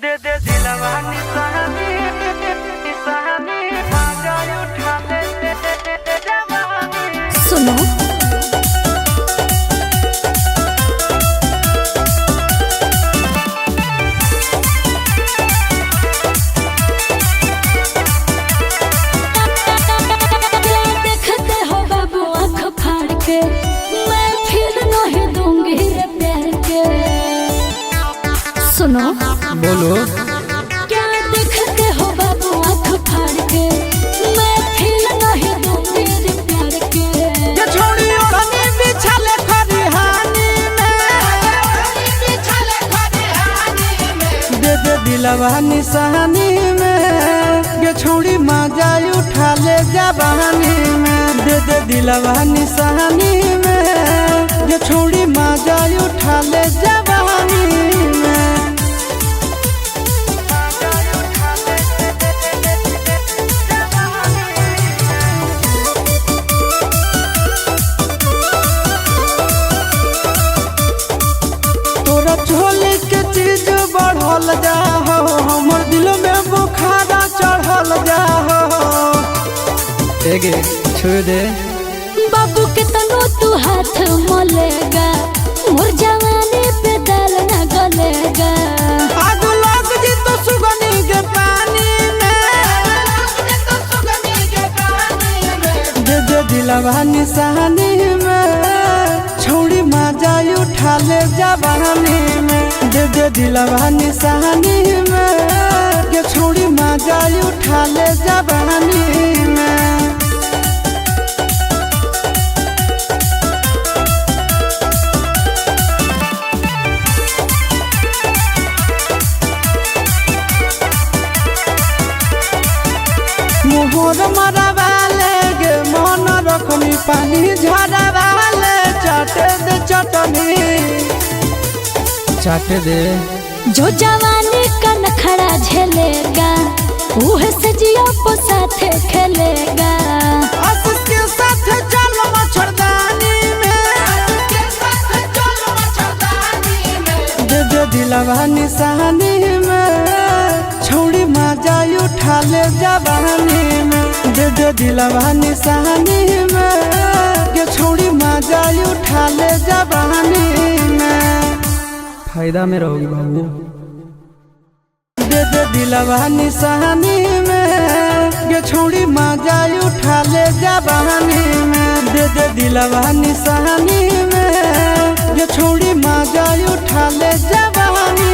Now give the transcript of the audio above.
दे दे दिलवा निशानी निशानी आजा उठा ले जवानी। सुनो देखते हो बाबू आँख फाड़ के, मैं फिर नहीं दूंगी रे प्यार के। सुनो बोलो क्या देखते हो बाबू आँख फाड़ के, मैं फिर नहीं दूंगी रे प्यार के। ये छोड़ी ओढ़नी बिछाले खरिहानी में, दे दे दिलवा निशानी में। ये छोड़ी मजा उठा ले जवानी में, दे दे दिलवा निशानी में। ये छोड़ी मजा उठा ले जवानी में। तोरा झोली के चीज बढ़ल जा हो, हमर दिल में बुखारा चढ़ल जा हो। एगे छू दे बाबू के तनो तू हाथ मोलेगा, मोर जवानी पे दाल न गलेगा। आग लग जी तो सुगनी के पानी में, दे दे दिलवा निशानी में। छोड़ी मजा उठा ले जवानी में, दे दे दिलवा निशानी में। ये छोड़ी मजा उठा ले जवानी में। मोहर मरवाले गे मन रखनी, पानी झरवाले चाटे दे चटनी चाटे दे। जो जवानी का नखरा झेलेगा, वह सजिया को साथे खेलेगा। आशीष के साथ चल मच्छरदानी में, दे दे दिलवा निशानी में। छोड़ी मजा उठा ले जवानी में, दे दे दिलवा निशानी में। ये छोड़ी मजा उठा ले जवानी में। फायदा में रहोगी बाबू, दे दे दिलवा निशानी में। ये छोड़ी मजा उठा ले जवानी में, दे दे दिलवा निशानी में। ये छोड़ी मजा उठा ले जवानी